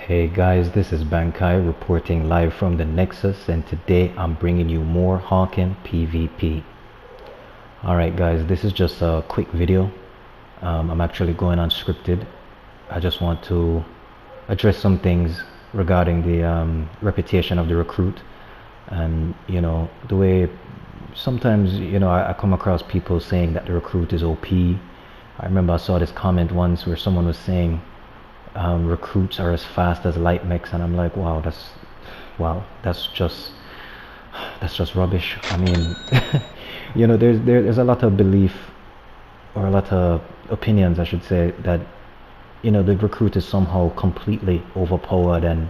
Hey guys, this is Bankai reporting live from the Nexus, and today I'm bringing you more Hawken PvP. Alright guys, this is just a quick video. I'm actually going unscripted. I just want to address some things regarding the reputation of the recruit, and the way sometimes I come across people saying that the recruit is OP. I remember I saw this comment once where someone was saying recruits are as fast as light mechs, and I'm like, wow, that's just rubbish. I mean, there's a lot of belief, or a lot of opinions I should say, that the recruit is somehow completely overpowered, and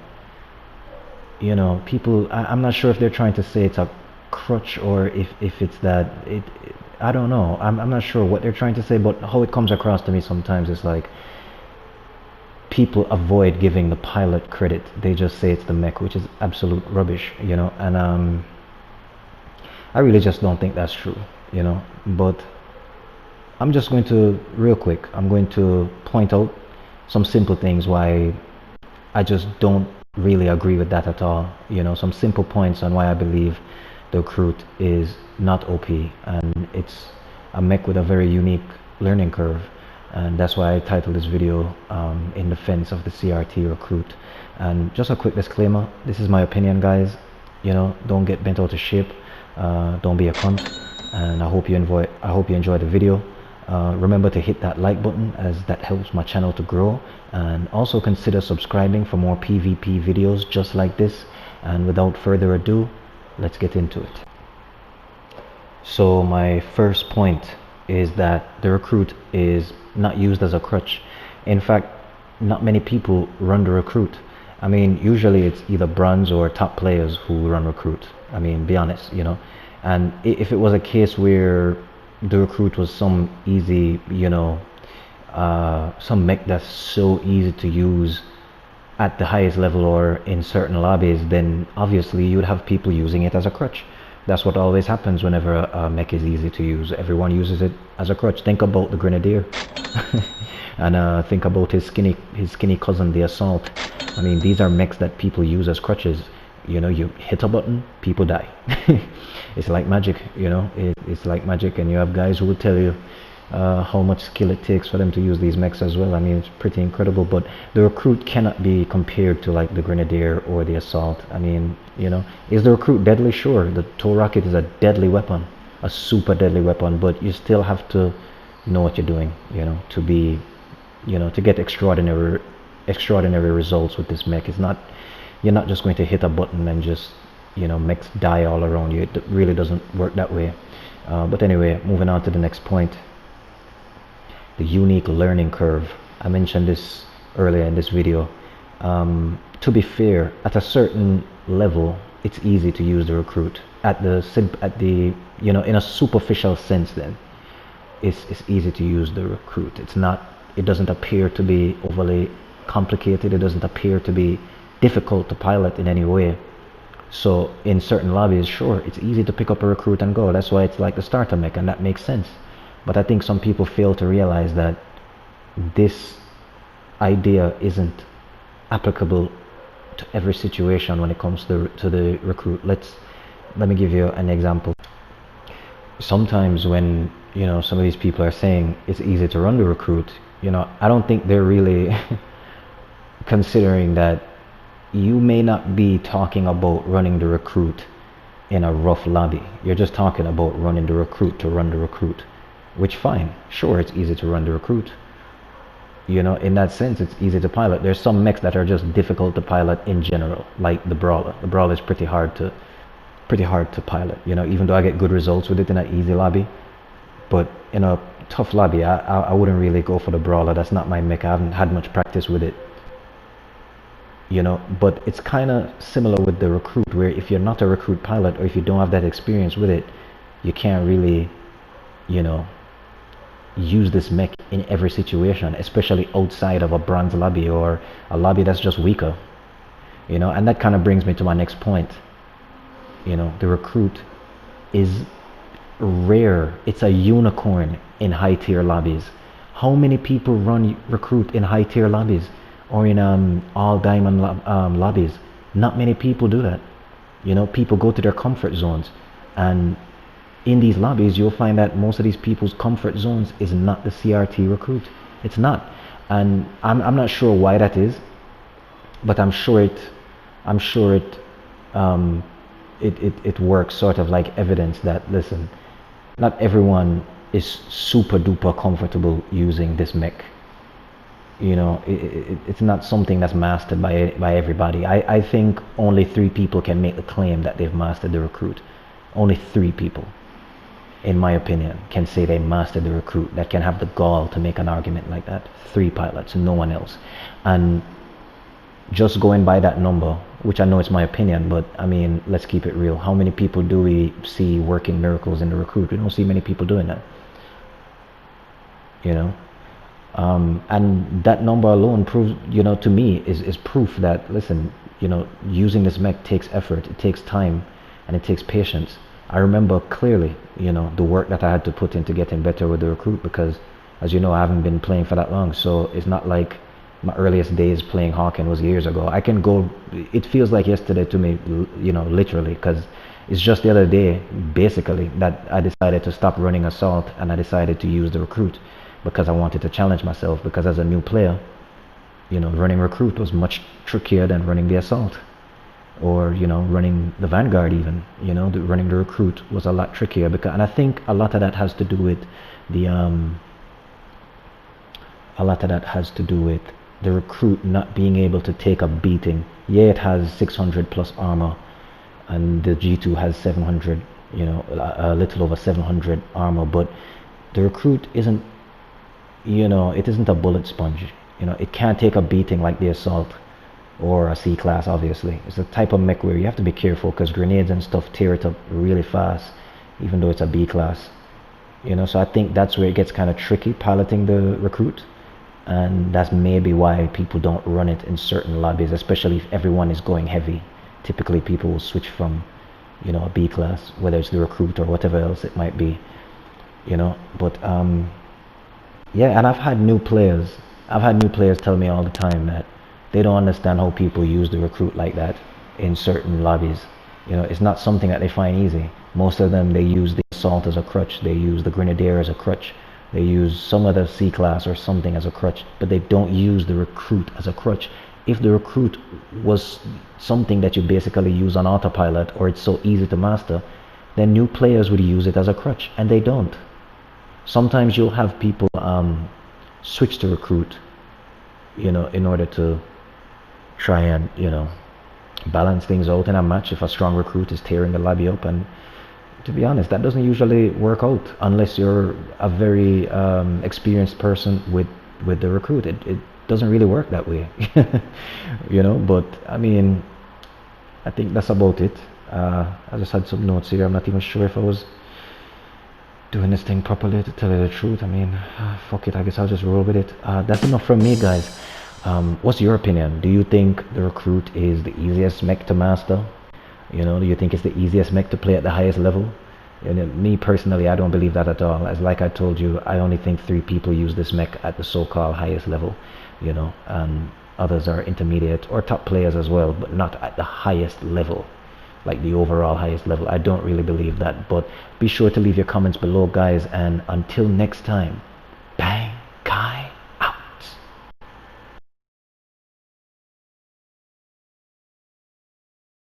people, I'm not sure if they're trying to say it's a crutch, or if it's that I don't know. I'm not sure what they're trying to say, but how it comes across to me sometimes is like people avoid giving the pilot credit. They just say it's the mech, which is absolute rubbish, and I really just don't think that's true, but I'm just going to, real quick, I'm going to point out some simple things why I just don't really agree with that at all. Some simple points on why I believe the recruit is not OP, and it's a mech with a very unique learning curve. And that's why I titled this video in defense of the CRT recruit. And just a quick disclaimer, this is my opinion, guys. Don't get bent out of shape, don't be a cunt, and I hope you enjoy the video. Remember to hit that like button, as that helps my channel to grow, and also consider subscribing for more PvP videos just like this. And without further ado, let's get into it. So my first point is that the recruit is not used as a crutch. In fact, not many people run the recruit. I mean, usually it's either bronze or top players who run recruit. I mean, be honest, and if it was a case where the recruit was some easy, some mech that's so easy to use at the highest level or in certain lobbies, then obviously you'd have people using it as a crutch. That's what always happens whenever a mech is easy to use. Everyone uses it as a crutch. Think about the Grenadier, and think about his skinny cousin, the Assault. I mean, these are mechs that people use as crutches. You hit a button, people die. It's like magic, it's like magic, and you have guys who will tell you how much skill it takes for them to use these mechs as well. I mean, it's pretty incredible. But the recruit cannot be compared to like the Grenadier or the Assault. I mean, is the recruit deadly? Sure, the tow rocket is a deadly weapon, a super deadly weapon, but you still have to know what you're doing, to be, to get extraordinary results with this mech. You're not just going to hit a button and just mechs die all around you. It really doesn't work that way. But anyway, moving on to the next point, the unique learning curve. I mentioned this earlier in this video. To be fair, at a certain level, it's easy to use the recruit. At the in a superficial sense, then it's easy to use the recruit. It doesn't appear to be overly complicated. It doesn't appear to be difficult to pilot in any way. So in certain lobbies, sure, it's easy to pick up a recruit and go. That's why it's like the starter mech, and that makes sense. But I think some people fail to realize that this idea isn't applicable to every situation when it comes to the recruit. Let me give you an example. Sometimes when some of these people are saying it's easy to run the recruit, I don't think they're really considering that you may not be talking about running the recruit in a rough lobby. You're just talking about running the recruit to run the recruit, which, fine, sure, it's easy to run the recruit. In that sense, it's easy to pilot. There's some mechs that are just difficult to pilot in general, like the Brawler. The Brawler is pretty hard to pilot, even though I get good results with it in an easy lobby. But in a tough lobby, I wouldn't really go for the Brawler. That's not my mech. I haven't had much practice with it. But it's kind of similar with the recruit, where if you're not a recruit pilot, or if you don't have that experience with it, you can't really use this mech in every situation, especially outside of a bronze lobby or a lobby that's just weaker, and that kind of brings me to my next point. The recruit is rare. It's a unicorn in high tier lobbies. How many people run recruit in high tier lobbies? or in all diamond lobbies. Not many people do that. You know, people go to their comfort zones, and in these lobbies you'll find that most of these people's comfort zones is not the CRT recruit. It's not. And I'm not sure why that is, but I'm sure it works sort of like evidence that, listen, not everyone is super duper comfortable using this mech. You know, it's not something that's mastered by everybody. I think only 3 people can make the claim that they've mastered the recruit. Only 3 people, in my opinion, can say they mastered the recruit, that can have the gall to make an argument like that. 3 pilots, no one else. And just going by that number, which I know it's my opinion, but I mean, let's keep it real. How many people do we see working miracles in the recruit? We don't see many people doing that. You know? And that number alone proves, you know, to me is proof that, listen, you know, using this mech takes effort, it takes time, and it takes patience. I remember clearly, you know, the work that I had to put into getting better with the recruit, because, as you know, I haven't been playing for that long, so it's not like my earliest days playing Hawken was years ago. I can go, it feels like yesterday to me, you know, literally, because it's just the other day, basically, that I decided to stop running assault and I decided to use the recruit, because I wanted to challenge myself, because as a new player, you know, running recruit was much trickier than running the assault, or, you know, running the vanguard even. You know, running the recruit was a lot trickier, because, and I think a lot of that has to do with the recruit not being able to take a beating. Yeah, it has 600 plus armor, and the G2 has 700, you know, a little over 700 armor, but the recruit isn't, you know, it isn't a bullet sponge. You know, it can't take a beating like the assault or a C class. Obviously, it's a type of mech where you have to be careful, because grenades and stuff tear it up really fast, even though it's a B class. You know, so I think that's where it gets kind of tricky piloting the recruit, and that's maybe why people don't run it in certain lobbies, especially if everyone is going heavy. Typically people will switch from, you know, a B class, whether it's the recruit or whatever else it might be, you know. But yeah, and I've had new players tell me all the time that they don't understand how people use the recruit like that in certain lobbies. You know, it's not something that they find easy. Most of them, they use the assault as a crutch, they use the grenadier as a crutch, they use some other C class or something as a crutch, but they don't use the recruit as a crutch. If the recruit was something that you basically use on autopilot, or it's so easy to master, then new players would use it as a crutch, and they don't. Sometimes you'll have people switch to recruit, you know, in order to try and, you know, balance things out in a match if a strong recruit is tearing the lobby up. And to be honest, that doesn't usually work out unless you're a very experienced person with the recruit. It doesn't really work that way. You know. But I mean, I think that's about it. I just had some notes here. I'm not even sure if I was doing this thing properly, to tell you the truth. I mean, fuck it, I guess I'll just roll with it. That's enough from me, guys. What's your opinion? Do you think the recruit is the easiest mech to master? You know, do you think it's the easiest mech to play at the highest level? And me personally, I don't believe that at all. As like I told you, I only think 3 people use this mech at the so-called highest level, you know, and others are intermediate or top players as well, but not at the highest level, like the overall highest level. I don't really believe that. But be sure to leave your comments below, guys, and until next time,